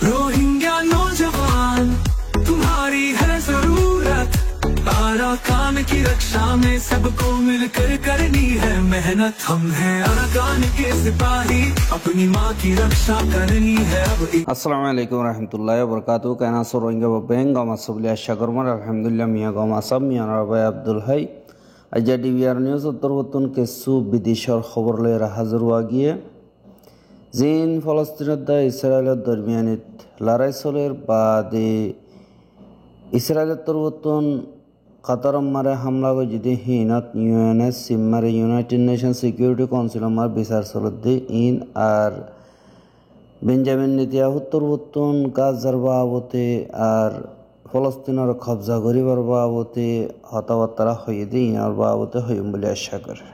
Rohingya नौजवान तुम्हारी है जरूरत, अराकान की रक्षा में सबको मिलकर करनी है मेहनत। हम हैं अराकान के सिपाही, अपनी माँ की रक्षा करनी है अब। আসসালামু আলাইকুম রহমতুল্লাহি বরকাতুহু কেনা রোহিঙ্গা বেং গমা সবলিয়া সাগরমার আলহামদুলিল্লাহ মিয়া গমা সব মিয়া রাবাই আব্দুল হাই আজা ডিবিআর নিউজ উত্তরবর্তন কেসু বিদেশের খবর লয়ে হাজির হওয়া গিয়ে জিন ফলস্তিনের দা ইসরায়েলের দরমিয়ানিত লড়াই চলের বাদে ইসরায়েলের তরবর্তন কাতার মারে হামলা করে যদি হিনত ইউএনএস সিম্মারে ইউনাইটেড নেশন সিকিউরিটি কাউন্সিল আমার বিচার চলতে ইন আর বেঞ্জামিন নেতানিয়াহুর তরবর্তন গাজার বাবতে আর ফলস্তিনের কবজা করিবার বাবতে হতাবার্তা হয়ে দিয়ে ইনার বাবতে হইম বলে আশা করে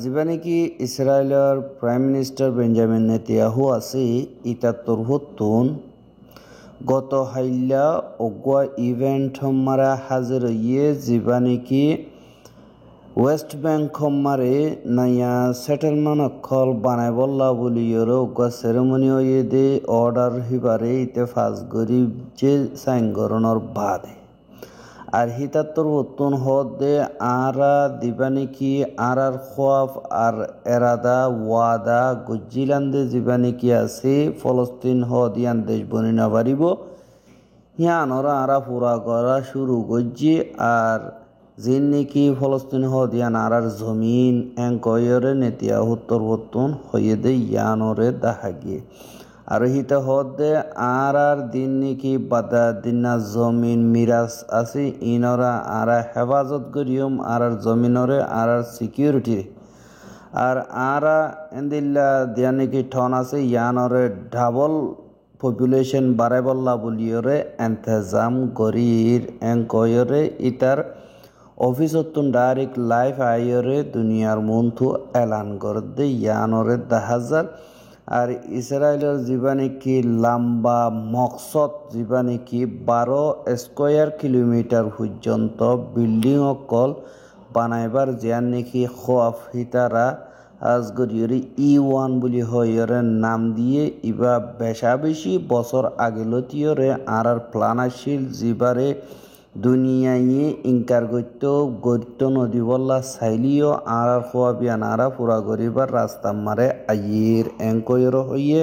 যা নাকি ইসরায়েলের প্রাইম মিনিস্টার বেঞ্জামিন নেতানিয়াহু আছে ইটার তরবর্তন গত হাইলা অগুয়া ইভেন্ট মারা হাজির ইয়ে যা নাকি ওয়েস্ট ব্যাংক মারে নাইয়া সেটেলমেন্ট অকল বানাই বললা বলি অগুয়া সেরেমনি হয়ে দে অর্ডার হিবারে ইতে ফাঁস গরি যে সাইনগরণর বাদে আর হিতাত্তর বর্তন হদে আরা দিবা নাকি আর খোয়াফ আর এরাদা ওয়াদা গুজিলান্দে যা নাকি আছে ফলস্তিন হদিয়ান দেশ বনি না পারিব হিয়ানরা আরা পুরা করা শুরু করছি আর যিন নাকি ফলস্তিন হদিয়ান আর জমিন এঙ্কয়রে নেতিয়াহু তরবর্তন হয়ে দে ইয়ানরে দেখা গিয়ে আর হিতা হদে আর দিন নাকি বাদা দিনা জমিন মিরাজ আছে ইনরা আর হেফাজত করিয়ম আর জমিনরে আর সিকিউরিটি আর এন্দিল্লা দিয়া নাকি ঠন আছে ইয়ানরে ডাবল পপুলেশন বাড়াই বললা বলিয়রে এন্তেজাম গরির এঙ্কয়রে ইতার অফিসতুন ডাইরেক্ট লাইফ আইয়রে দুনিয়ার মন্থু এলান করে দে ইয়ানরে 10,000 আর ইসরায়েলের যা নাকি লম্বা মকসদ যা নাকি 12 স্কোয়ার কিলোমিটার পর্যন্ত বিল্ডিং অকল বানাইবার যার নাকি খোয়াফ হিতারা আজগরিয়রে E1 বলি হয়রে নাম দিয়ে ইবা বেশা বেশি বছর আগে লতিয়রে আর প্লান আসিল জিবারে দুনিয়ায় ইনকার গত্য নদী বল্লা চাইলিও আর খোয়াবিয়ান আরা পুরা গরিবার রাস্তা মারে আইয়ের এঙ্কয়ের হইয়ে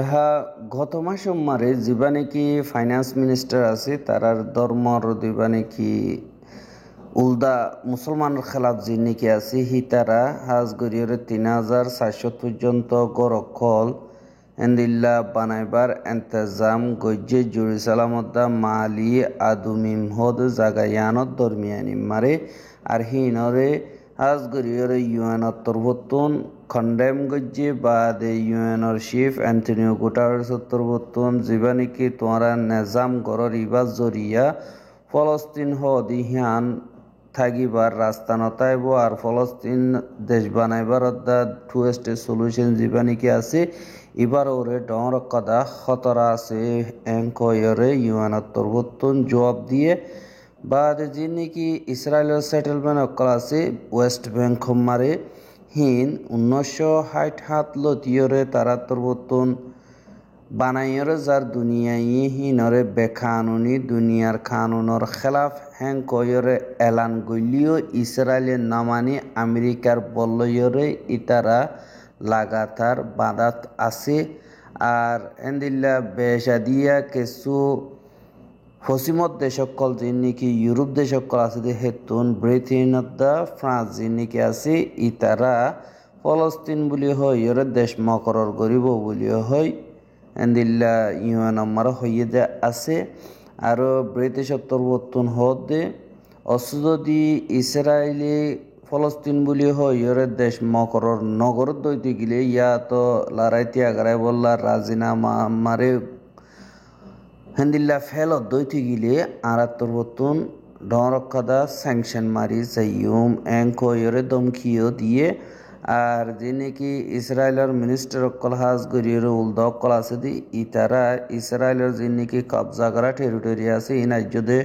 এহা গত মাস মারে যা নাকি ফাইন্যান্স মিনিস্টার আছে তারার ধর্মর যা নাকি উল্দা মুসলমানের খেলাফ যে নাকি আছে হি তারা হাজ গরিয়রে 3,400 পর্যন্ত গরকল এন্দিল্লা বানাইবার এন্তেজাম গজ্জে জেরুসালামদ্দা মালি আদুমিম হদ জাগায়ানত দরমিয়ানি মারে আর হিনরে হাজ গরিয়রে ইউএনর তরবর্তন খন্ডেম গজ্জে বাদে ইউএনর চিফ অ্যান্টনিও গুটারেস তরবর্তন যা নাকি তোমরা নেজাম গরর ইবাজ জরিয়া ফলস্তিন হদি হিয়ান থাকিবার রাস্তা নতাইব আর ফলস্তিন দেশ বানাইবার টু স্টেট সলিউশন যা নাকি আছে এবার ওরে ডর কদা খতরা আছে এঙ্কয়রে ইউএনর তরবর্তন জবাব দিয়ে বাদ যে নাকি ইসরায়েলের সেটেলমেন্ট অকল আছে ওয়েস্ট ব্যাংক মারে হিন 1960 লতিয়রে তারা তরবর্তন বানাইয়রে যার দুনিয়ায় হিনরে বেকানুনি দুনিয়ার কানুনর খেলাফ হেঙ্কয়রে এলান গলিও ইসরায়েলের নামানি আমেরিকার বলয়রে ইতারা লাগাতার বাদাত আছে আর এন্দিল্লা বেশা দিয়া কিছু পশ্চিমত দেশকল যে নাকি ইউরোপ দেশকল আছে হেতুন ব্রিটেনত দা ফ্রান্স যে নাকি আছে ইতারা ফলস্তিন বলি হয় ইয়রে দেশ মকরর গরিব বলি হয় এন্দিল্লা ইউএন আমার হইয়ে দে আছে আর ব্রিটিশ তরবর্তন হদে অসুদি ইসরায়েলি ফলস্তিন বলি হয় ইয়রে দেশ মকরর নগর দইতে গেলে ইয়া তো লড়াইতে আগারাই বললা রাজিনামা মারে হেন্দিল্লা ফেলত দইতে গেলে আর তরবর্তন ডরক্ষদা স্যাংশন মারি যাইম এঙ্কয়রে দমকিও দিয়ে আর যে নাকি ইসরায়েলের মিনিস্টার অকল হাজ গরিয়র উল্দা অকল আছে দি ইতারা ইসরায়েলের যে নাকি কবজা করা টেরিটরি আছে ইন রাজ্যদে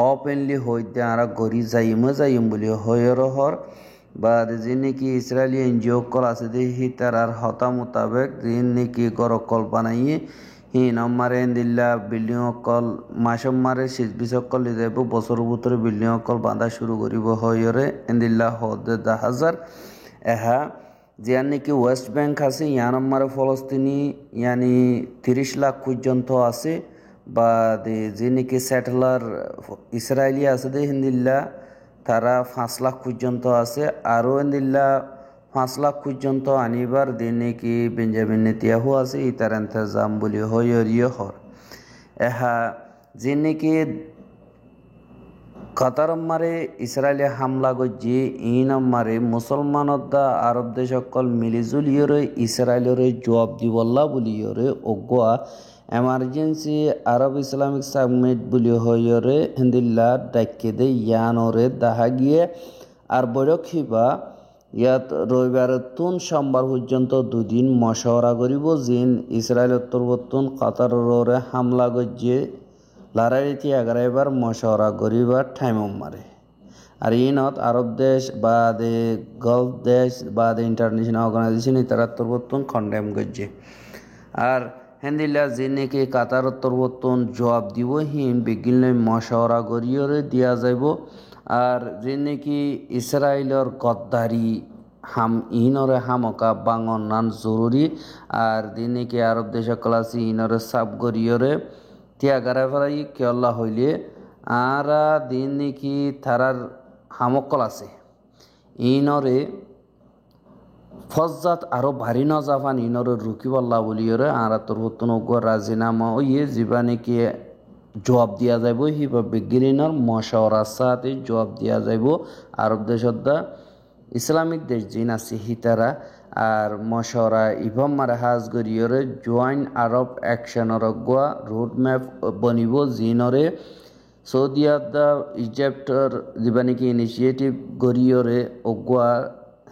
ওপেনলি হইতে আর গরি যাইম বলি হয়র হর বা যে নাকি ইসরায়েলি এনজিও কল আছে যে হি তারার হতা মোতাবেক যে নাকি গরকল বানাইয়ে হি নম্বরে এন্দিল্লা বিল্ডিং অকল মাসম মারে শীত বিচকল যাব বছর ভিতরে বিল্ডিং অকল বাঁধা শুরু করিব হয়রে এন্দিল্লা হদে 10,000 এহা জিয়ার নাকি ওয়েস্ট ব্যাংক আছে ইয়া নম্বরে ফলস্তিনি ইয়ানি 30 লাখ পর্যন্ত আছে বা যে নাকি সেটেলার ইসরায়েলি আছে দে হিন্দিল্লা তারা 5 লাখ পর্যন্ত আছে আরও এন্দিল্লা 5 লাখ পর্যন্ত আনিবার দিন নাকি বেঞ্জামিন নেতানিয়াহু আছে ইতার ইন্তজাম বলি হইরিয় হর এহা যে নাকি কাতার মারে ইসরায়েলে হামলা গজি ইন মারে মুসলমানদা আরব দেশ সকল মিলিজুলিয়রে ইসরায়েলরে জবাব দিবল্লা বলিয়রে অগুয়া এমার্জেন্সি আরব ইসলামিক সামিট বলি হইরে হিন্দিল্লা ডাকে দে ইয়ানরে দাহা গিয়ে আর বৈরক হিবা ইয়াত রবিবার তুন সোমবার পর্যন্ত 2 দিন মশওয়ারা করিব জিন ইসরায়েল উত্তরবর্তন কাতাররে হামলা গজিয়ে লড়াইটি এগারোবার মশওয়ারা করিবার টাইম মারে আর ইনত আরব দেশ বা দে গলফ দেশ বা দে ইন্টারন্যাশনাল অর্গানাইজেশন ইতারা উত্তরবর্তন কন্ডেম করছে আর হেন্দিল্লা যে নাকি কাতার উত্তরবর্তন জবাব দিব হিন বিগিল মশওয়ারা করিয়রে দিয়া যাইব আর যে নাকি ইসরায়েলের গদ্দারি ইনরে হামকা বাঙন নান জরুরি আর দিন নাকি আরব দেশ সকল আছে ইনরে সাব করিয়রে তিয়াগারা ফেলাই কেল্লা হইলে আর দিন নাকি তারার হামকল আছে ইনরে ফজ্জাত আরো ভারী নজাফান ইনরে রুকিবাল্লা বলিয়রে আর তোর হতুন রাজিনামা ওইয়ে যিবা নাকি জবাব দিয়া যাইব হিবা বিজ্ঞানীর মশওয়ারার সাথে জবাব দিয়া যাইব আরব দেশত ইসলামিক দেশ জিন আছে হিতারা আর মশওয়ারা ইভম মারে হাজ গরিয়রে জয়েন্ট আরব অ্যাকশনর গোয়া রোড ম্যাপ বনিব জিনরে সৌদিয়াত ইজিপ্টর যিবা নাকি ইনিশিয়েটিভ গরিয়রে অগুয়া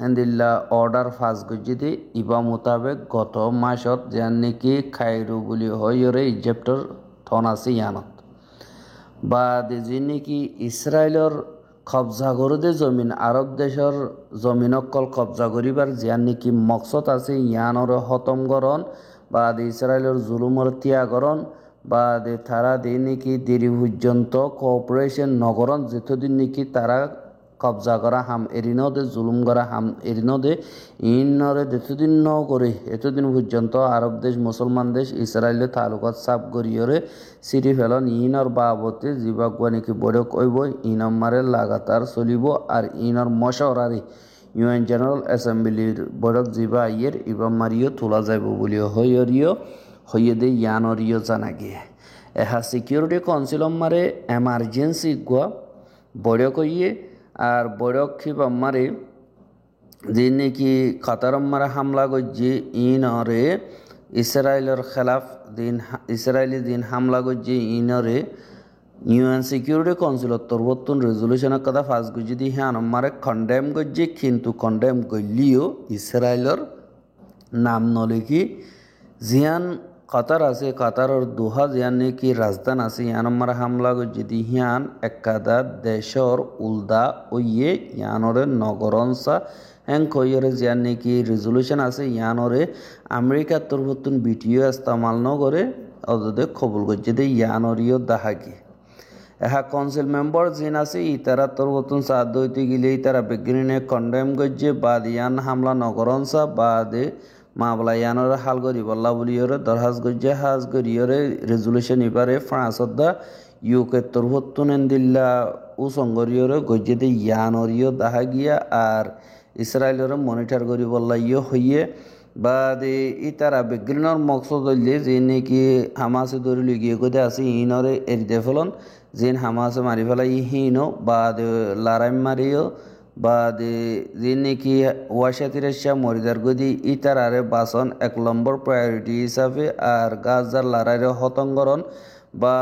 হেন্দিল্লা অর্ডার ফাঁস গজিতে ইবা মোতাবেক গত মাসত যান নাকি খাইরু বলি হইরে ইজিপ্টর থন আছে ইয়ানত বা যে নাকি ইসরায়েলের কবজা করতে জমিন আরব দেশের জমিনকল কবজা করিবার যার নাকি মকসদ আছে ইয়ানর হতমকরণ বা ইসরায়েলের জুলুমর ত্যাগরণ বা তারা নাকি দেরি পর্যন্ত কোঅপারেশন নগরণ যেতদিন নাকি তারা কবজা করা হাম এরিন দে জুলুম করা হাম এরিন দে ইনরে যেতদিন ন করে এতদিন পর্যন্ত আরব দেশ মুসলমান দেশ ইসরায়েলের তালুকত সাব গরিয়রে সিরি ফেলন ইনর বাবতে জীবাগুয়া নাকি বৈঠক হইব ইনমারে লাগাতার চলিব আর ইনর মশওয়ারারে ইউএন জেনারেল অ্যাসেম্বলির বৈঠক জিবা আইয়ের ইবা মারিও তোলা যাইব বলি হইয়ে দে ইয়ানরিও জানা গিয়ে এহা সিকিউরিটি কাউন্সিল মারে এমার্জেন্সি গুয়া বৈঠক হইয়ে আর বৈরক খিবা মারে যে নাকি কাতার মারে হামলা করছে ইনরে ইসরায়েলের খেলাফ ইসরায়েলি দিন হামলা করছে ইনরে ইউএন সিকিউরিটি কাউন্সিলত তরবর্তন রেজলিউশনের কথা ফাঁস করছে দিয়ে হ্যাঁ মারে কন্ডেম করছে কিন্তু কন্ডেম করলিও ইসরায়েলের নাম নলিখি জিয়ান কাতার আছে কাতারের দোহা জিয়ান নাকি রাজধান আছে ইয়ান মারা হামলা করছে দি হিয়ান একাদা দেশর উলদা ওইয়ে ইয়ানরে নগরনসা হ্যাং কইরে জিয়ান নাকি রেজলিউশন আছে ইয়ানরে আমেরিকার তরফতুন বিটিও ইস্তেমাল নগরে অদে কবুল করছে দে ইয়ানরিও দাহাকি এহা কাউন্সিল মেম্বার জিন আছে ইতারা তরফতুন সাদ হইতে গেলে ইতারা বিজ্ঞানীনে কন্ডেম করছে বাদ ইয়ান হামলা নগরনসা বাদে মামলা ইয়ানর হাল করি বল্লা বলিয়রে দরহাজ গজ্জে হাজ করিয়রে রেজলিউশন ইবারে ফ্রান্সত ইউকে তরফতুন এন্দিল্লা উসঙ্গরিয়রে গজ্জেতে ইয়ানরিও দাহা গিয়া আর ইসরায়েলের মনিটর করি বল্লা ইয়ে হইয়ে বা দে ইতারা বিজ্ঞানীর মকসদ হইলে যে নাকি হামাসে ধরে লিগিয়ে গদে আছে ইনরে এরিদে ফেলন যেন হামাসে মারি ফেলাই হিনো বা লারাইম মারিও বা যে নাকি ওয়াশাতিরেশা মরিদার গদি ইতার আরে বাসন 1 নম্বর প্রায়োরিটি হিসাবে আর গাজার লড়াইয়ের হতঙ্গরণ বা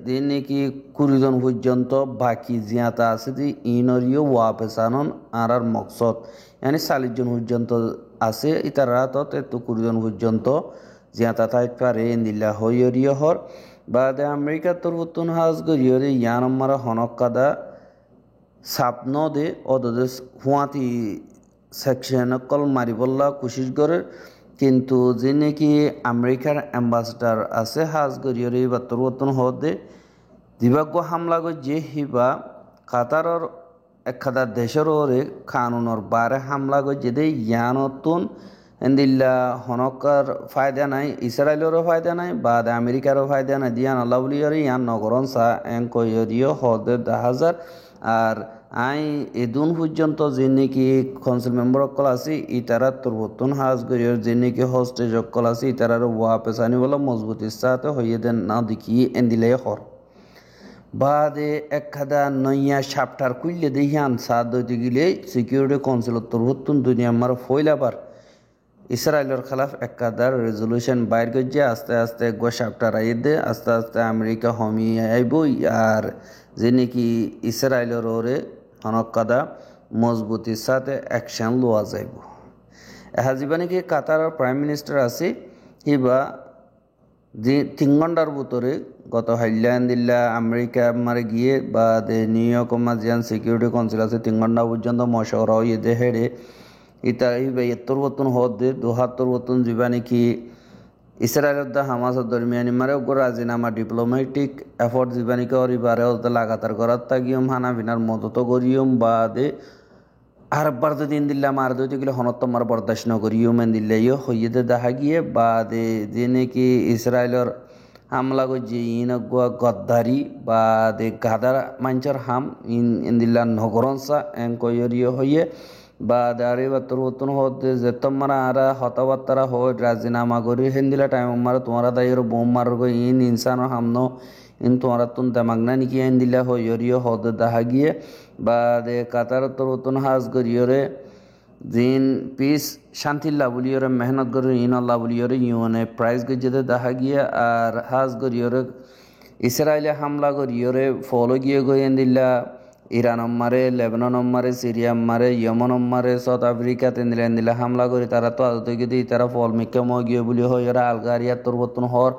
যে নাকি 20 জন পর্যন্ত বাকি জিয়াতা আছে যে ইনরিও ওয়াপেসানন আর মকসদ মানে 40 জন পর্যন্ত আছে ইতার রাতত এত 20 জন পর্যন্ত জিয়াতা তাইত পারে ইন্দিল্লা হইরিয় হর বা আমেরিকার তরফতুন হাজ গরিয়রে ইয়ান মারা হনক কাদা স্বপ্ন দে অদে হুয়াতি সেকশন কল মারিবল্লা কোশিশ করে কিন্তু যে নাকি আমেরিকার অ্যাম্বাসেডার আছে হাজ গরিয়র এই বাত্তর হদে দিবাগ্য হামলা গো যে হিবা কাতারর একখাদা দেশের ওরে কানুনর বারে হামলা গো যে দে ইয়ানতুন এন্দিল্লা হনকার ফায়দা নাই ইসরায়েলেরও ফায়দা নাই বা আমেরিকারও ফায়দা নাই দিয়ান আল্লাহ বলিয়রে ইয়ান নগরন সা এং কইরিও হদে 10,000 আর আই এদুন পর্যন্ত যে নাকি কাউন্সিল মেম্বার অকল আছে ইতারা তুরবতুন হাজ গরিয়র যে নাকি হোস্টেজ অকল আছে ইতারার ওয়া পেছানি বলা মজবুতির সাথে হইয়ে দেন না দেখি এন্দিলে হর বাদে একখাদা নইয়া সাপটার কুইলে দেহিয়ান সাদ দইতে গিলে সিকিউরিটি কাউন্সিল তুরবতুন দুনিয়া আমার ফইলাবার ইসরায়েলের খেলাফ একাদার রেজলিউশন বাইর করছে আস্তে আস্তে গো সাপটার আইয়ে দে আস্তে আস্তে আমেরিকা হমি আইব আর যে নাকি ইসরায়েলের ওরে অনকাদা মজবুতির সাথে অ্যাকশন লওয়া যাইব এহাজিবা নাকি কাতারের প্রাইম মিনিস্টার আছে হিবা যে 3 ঘন্টার ভিতরে গত হাইল্যান দিল্লা আমেরিকা মারে গিয়ে বা new York Majhian security council আছে 3 ঘন্টা পর্যন্ত মশওয়ারা হইয়ে দে হেডে ইতা হিবা 70 হদ দে 72 যাবা নাকি ইসরায়েলের দা হামাসের দরমিয়ানি মারে ওগো রাজিনামা ডিপ্লোম্যাটিক এফোর্ট যাবা নাকি ওর ইবারে ওদের লাগাতার করার তাগিয়ম হানা বিনার মদত করিয়ম বাদে আর বার দিন দিল্লা মার দইতে গেলে হনত মার বরদাস্ত নকরিও মেন দিল্লা ইয়ে হইয়ে দেখা গিয়ে বাদে যে নাকি ইসরায়েলের হামলা করছে ইন গদ্দারি বা দে গাদার মাঞ্চর হাম ইন দিল্লা নগরনসা এং কইরিও হইয়ে বা দাঁড়িয়ে বাত্তর হতে যে তোমারা আরা হতাবার্তারা হয় রাজিনামা করি হেন্দিলা টাইম মারা তোমারা দায়ের বোম মার গো ইন ইনসান হামনো ইন তোমারা তুন দেমাগনা নিকি এন দিলা হইরিও হদে দেখা গিয়ে বা দে কাতার তোর হাজ গরিয়রে দিন পিস শান্তিল্লা বলিয়রে মেহনত করে ইন আল্লাহ বলিয়রে ইউনে প্রাইজ গজেতে দেখা গিয়ে আর হাজ গরিয়রে ইসরায়েলে হামলা গরিয়রে ফলো গিয়ে গই এন দিল্লা ইরান মারে লেবানন মারে সিরিয়া মারে ইয়েমন মারে সাউথ আফ্রিকা তেন্দিলা হামলা করে তারা তো আদতে গিয়ে তারা ফল মিকে মগিয়ে বলি হয় এরা আলগারিয়া তোরবতন হর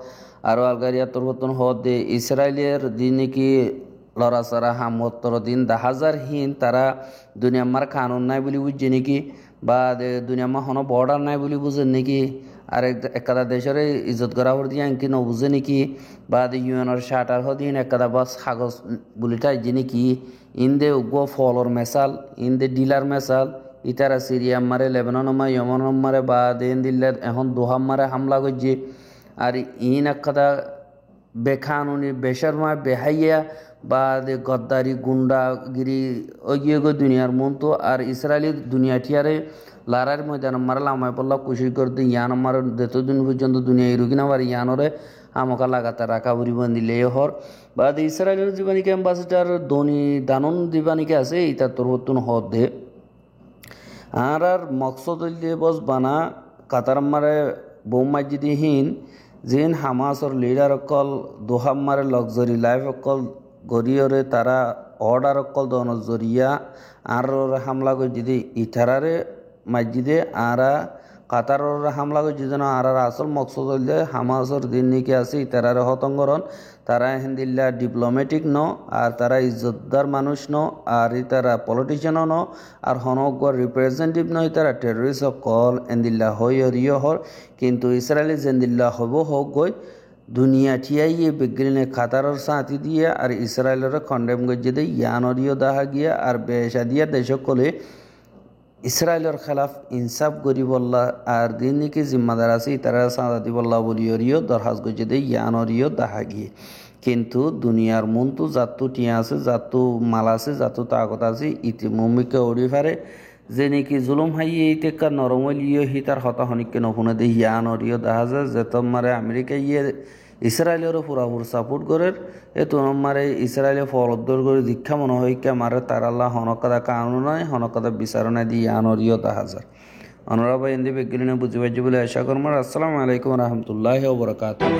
আরও আলগারিয়া তোরবতন হর দে ইসরায়েলের দিন কি লড়াচড়া হামত্তর দিন 10,000 হিন তারা দুনিয়া মার কানুন নাই বলি বুঝছে নাকি বা দুনিয়া মা হনো বর্ডার নাই বলি বুঝেন নাকি আর একাদা দেশের ইজ্জত করা হর দিয়ে আনকি নবুঝে নাকি বা ইউএনের শার্টার হদিন একাদা বাস কাগজ বলিটাই যে নাকি ইন্দে উগ্র ফলর মেসাল ইন্দে ডিলার মেসাল ইতারা সিরিয়া মারে লেবানন মারে ইয়েমন মারে বা দেন দিল্লে এখন দোহাম মারে হামলা করছে আর ইন একাদা বেখানুনি বেশরমা বেহাইয়া বা গদ্দারি গুন্ডাগিরি ওগিয়ে গো দুনিয়ার মন তো আর ইসরায়েলি দুনিয়াটিয়ারে লারার ময়দান মারা লামাই পড়লা কুশি করতে ইয়ান আমার যতদিন পর্যন্ত দুনিয়া ইরুকিনা আর ইয়ানরে আমাকে লাগাতার রাখা পরিবহন দিলে হর বা ইসরায়েলের জীবানিকে অ্যাম্বাসেডার ধনী দানন জীবানিকে আছে ইটা তোর হতুন হদ দে আর মকসদ বস বানা কাতার মারে বোম মাজিদিহীন যেন হামাসর লিডার অকল দোহাম মারে লক্সারি লাইফ অকল গরিয়রে তারা অর্ডার অকল দনের জরিয়া আর হামলা করে যদি ইটারারে মসজিদে আরা কাতারর হামলা করে যদি আর আসল মকসদ হইলে হামাসর দিন নিকে আছে ইতারারে হতঙ্গরণ তারা হিন্দিল্লা ডিপ্লোম্যাটিক ন আর তারা ইজ্জতদার মানুষ ন আর ইতারা পলিটিশিয়ানও ন আর হনগর রিপ্রেজেন্টেটিভ ন ইতারা টেররিস্ট কল এন্দিল্লা হই রিয় হর কিন্তু ইসরায়েলি জেন্দিল্লা হব হোক গই দুনিয়া ঠিয়াইয়ে বিজ্ঞানে কাতারর সাথী দিয়ে আর ইসরায়েলের খন্ডেম গজ্জে দিয়ে ইয়ানরিও দেখা গিয়া আর বেশা দিয়া দেশক কলে ইসরায়েলের খেলাফ ইনসাফ গরিবল্লা আর দিন নাকি জিম্মাদার আছে তারা সাদাতি বল্লা বলিয়রিও দরহাজ গজ্জে দিয়ে ইয়ানরিও দেখা গিয়ে কিন্তু দুনিয়ার মন তো যাতু টিয়া আছে যাতু মাল আছে যাতু তাগত আছে ইতি মুমিকে ওড়ি ফারে যে নাকি জুলুম হাইয়ে ইতেকার নরমলিও হি তার হতাহনিককে নফুনে দিয়ে ইয়ানরিও দেখা যায় যে তোমারে আমেরিকা ইয়ে ইসরায়েলেরও পুরাপুর সাপোর্ট করে এ তোমারে ইসরায়েলে ফলদ্দর করে দীক্ষা মনে হয় কে মারে তার আল্লাহ হনকাদা কানুন নয় হনকাদা বিচারণা দিয়ে ইয়ানরিও দেখা যায় অনুরা ভাই হিন্দি বিজ্ঞানী বুঝি পাইছি বলে আশা করমার আসসালামু আলাইকুম রহমতুল্লাহ ওবরাকাতুহু